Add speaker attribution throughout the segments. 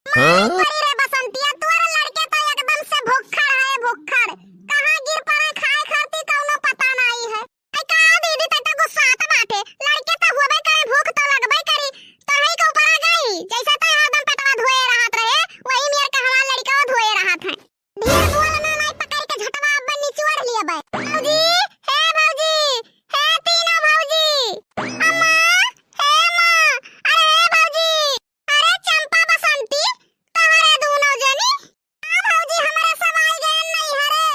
Speaker 1: हाँ?
Speaker 2: परी रे बसंतिया, तोरा लड़के तो एकदम से भुक्खड़ है, भुक्खड़। कहाँ गिर पड़े खाए खाती कौनो पता नहीं है। आई का दीदी तक गुस्सा आता बाटे। लड़के तो होबे करे, भूख तो लगबे करी। तोहई के ऊपर आ गई। जैसा तो हरदम पेटवा धोए रहत रहे, वही मेरे के हमार लड़का धोए रहत है। धीरे बोल ना, नहीं पकड़ के झटवा अब निचोड़ लिया बे। भौजी, हे भौजी, हे तीनों भौजी। अम्मा, हे मां, अरे भौजी, अरे चंपा बसंती, तोहरे दोनों जनी। हां भौजी, हमरे सब आई गए नहीं हरे।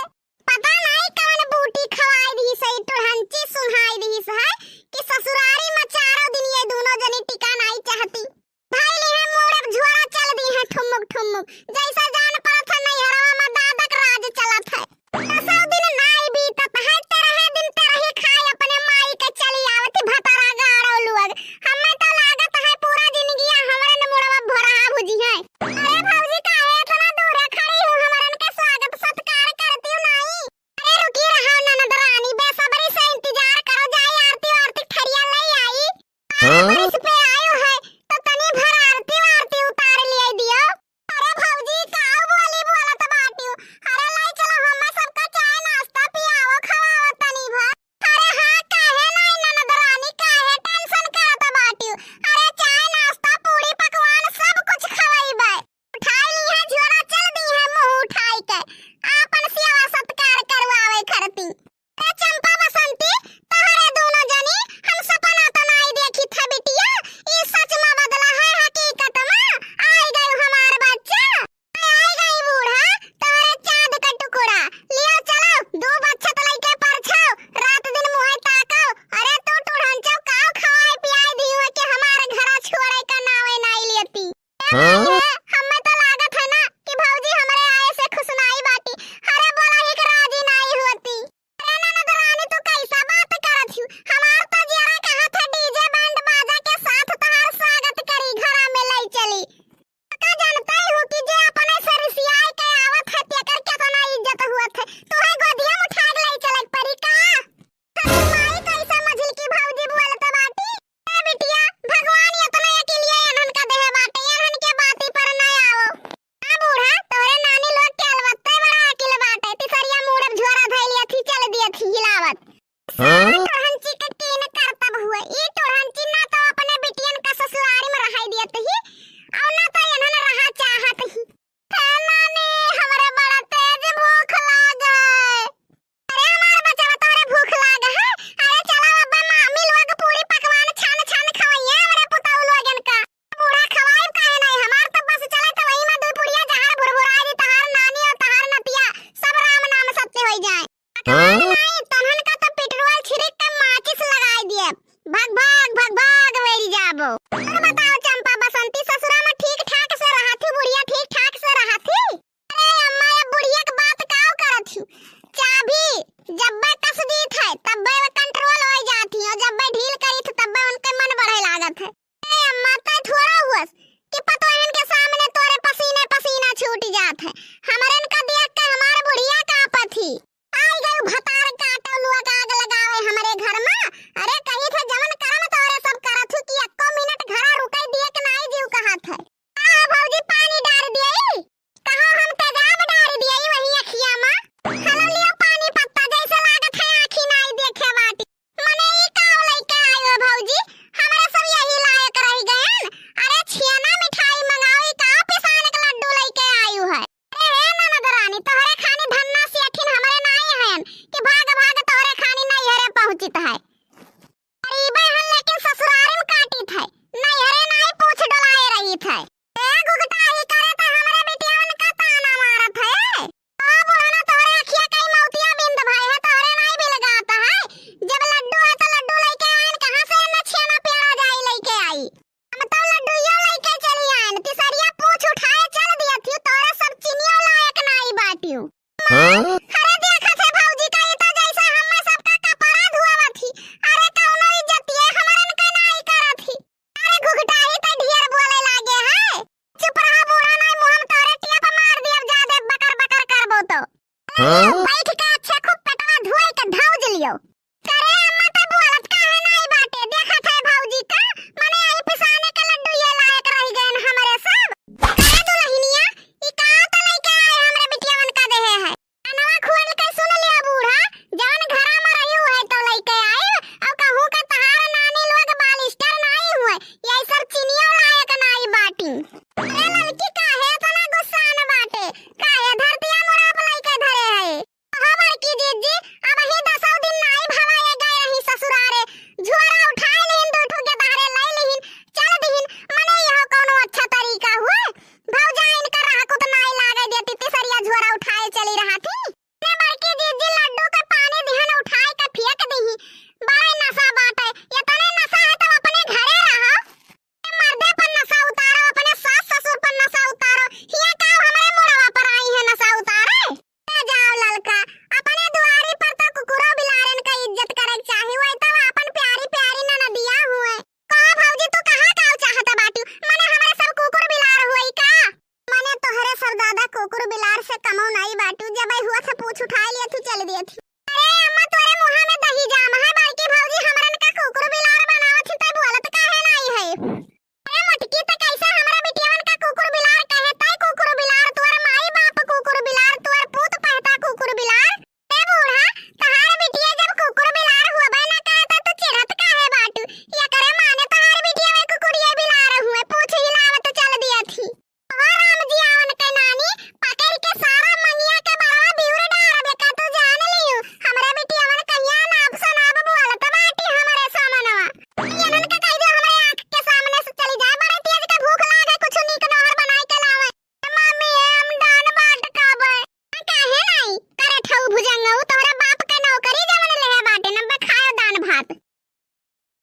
Speaker 2: पता नहीं कौन बूटी खवाई दी सही, टोहंची सुहाई दी है कि ससुरारी में चारों दिन ये दोनों जनी टिका नहीं चाहती। भाई ले है मोड़ झोरा चल दी है ठुमुक ठुमुक। जैसा जान पड़ा था नहीं हरवा में दादक राज चलत है। 10 दिन नाई बीतत है, 13 दिन तेरा ही खाए अपने माई के चली आवती भतरा गाड़ो लोग। हमें तो लागत है पूरा जिंदगी हमरे न मुड़वा भरा भुजी है। अरे भौजी काहे इतना दूर खड़ी हो, हमरन के स्वागत सत्कार करती हो नहीं? अरे रुकी रहो ननद रानी, बेसब्री से इंतजार करो, जाई आरती आरती ठरिया ले आई।
Speaker 1: हाँ?
Speaker 2: इस पे आयो है तो तनी भर आरती आरती उतार लिए दियो। अरे भौजी काऊ बोली बोलत बाटी हो। अरे लाई चलो हमें सबका चाय नाश्ता पियावो खवावो तनी भर। अरे हां काहे नहीं ननद रानी, काहे टेंशन करत बाटी हो। अरे चाय नाश्ता पूरी पकवान सब कुछ खवाईबे। उठाई ली है झोरा चल दी है मुंह उठाई के, आपन सेवा सत्कार करवावे खरती। ए चंपा बसंती, तोहरे दोनों जनी हम सपना तो नहीं देखी था बिटिया। ई सच में बदला है हकीकत में। आई गई हमार बच्चा, आई गई बूढ़ा, तोहरे चांद का टुकड़ा। लियो चलो दो बच्चा तो लइके परछाओ, रात दिन मुंह ताकाओ। अरे तू टुढ़ंचो काऊ खवाए पियाई दियो कि हमारे घरा छोड़े का नावे नहीं लेती।
Speaker 1: हाँ?
Speaker 2: हमें तो लागत है ना कि भौजी हमारे आए से खुश नहीं बाटी। अरे बोला ही कि राजी नहीं होती। अरे ननद रानी तू कैसा बात करत हूँ? हमार तो जरा कहा था डीजे बैंड बाजा के साथ तोहार स्वागत करी, घरा में ले चली। का जानता ही हूँ कि जे अपने से रिसियाई के आवत है तेकर केतना इज्जत हुआ थे। तू है गोदिया में उठा के ले चलत परी का? माई कैसा मझिल की भौजी बोलत बाटी। ए बिटिया, भगवान इतना के लिए एहन का देह बाटे, एहन के बाती पर न आओ। आ बूढ़ा, तोरे नानी लोग के अलवत्ते बड़ा अकिल बाटे। तिसरिया मुड़ब झोरा धइलिया थी चल दिया थी हिलावत।
Speaker 1: हाँ?
Speaker 2: टोहंची के कीन करतब हुए। ई टोहंची ना तो अपने बिटियन का ससुरारी में रहाई दियत ही और ना तो एहन रहा चाहत ही। हे नानी, हमरे बड़ा तेज भूख लाग है। अरे हमार बच्चा तोरे भूख लाग है। अरे चलो अब्बा मामी लोग पूरी पकवान छान छान खवाइए हमरे पुतौ लोगन का। बूढ़ा खवाई काहे नहीं, हमार तो बस चले तो वही में दो पुड़िया जहर भुरभुराई दी तहार नानी और तहार नतिया सब राम नाम सत्य होई जाए।
Speaker 1: हाँ?
Speaker 2: नहीं तन्हन का तो पेट्रोल छिड़क के माचिस लगाई दिए। भाग भाग भाग भाग वेरी जाबो। और बताओ चंपा बसंती, ससुरा में ठीक ठाक से रहा थी बुढ़िया, ठीक ठाक से रहा थी? अरे अम्मा ये बुढ़िया की बात काऊ करत हूँ? चाबी जब मैं कस दी थे तब वे कंट्रोल हो जाती और जब मैं ढील करी थी तब उनके मन बढ़े लागत है। ए अम्मा तो थोड़ा हुआ कि पतोहन के सामने तोरे पसीने पसीना छूट जात है। हमरन का देख के हमार बुढ़िया कांपत थी। आई गई भतार काटो लोग आग लगावे हमरे घर में। अरे कही थे जवन करम तोरे सब करत हूँ कि एको मिनट घरा रुकई दिए के नहीं जीव कहत है। आ भौजी पानी डाल दिए, कहो हम तेजाब डाल दिए वही अखिया में। हलो लियो पानी पत्ता, जैसे लागत है आँखी नहीं देखे बाटी। मने ई काव लइके आयो भौजी, हमरे सब यही लायक रह गयन। अरे छियाना मिठाई मंगाओ, ई काव पिसान के लड्डू लइके आयो है। अरे हे ननद रानी, तोहरे खानी धन्ना से अखिन हमरे नहीं हन कि भाग भाग तोहरे खानी नहीं हरे पहुंचित है। गरीबे हन लेकिन ससुरारी में काटी थे, नहीं हरे नहीं पूछ डलाए रही थे। ए गुगटाही करे तो हमरे बिटियावन का ताना मारत है। ओ बुढ़ाना तोहरे अखिया कई मौतिया बिंद भाई है, तोहरे नहीं भी लगाता है। जब लड्डू है तो लड्डू लेके आइन, कहां से न छेना प्यारा जाई लेके आई। हम तो लड्डू यो लेके चली आइन, तिसरिया पूछ उठाए चल दिया थी, तोरे सब चिनिया लायक नहीं बाटियो।
Speaker 1: हाँ?
Speaker 2: अरे देखा थे भौजी का ई तो जैसा हम्मे सबका कपड़ा धुआवा थी। अरे कौनो इज्जतिए हमरन के नहीं करत थी। अरे घुघटाही तो ढेर बोले लागे है। चुप रहा बूढ़ा, नहीं मुंह में तोरे टिया पे मार दिया, ज्यादा बकर बकर करबो तो।
Speaker 1: हाँ?
Speaker 2: बैठ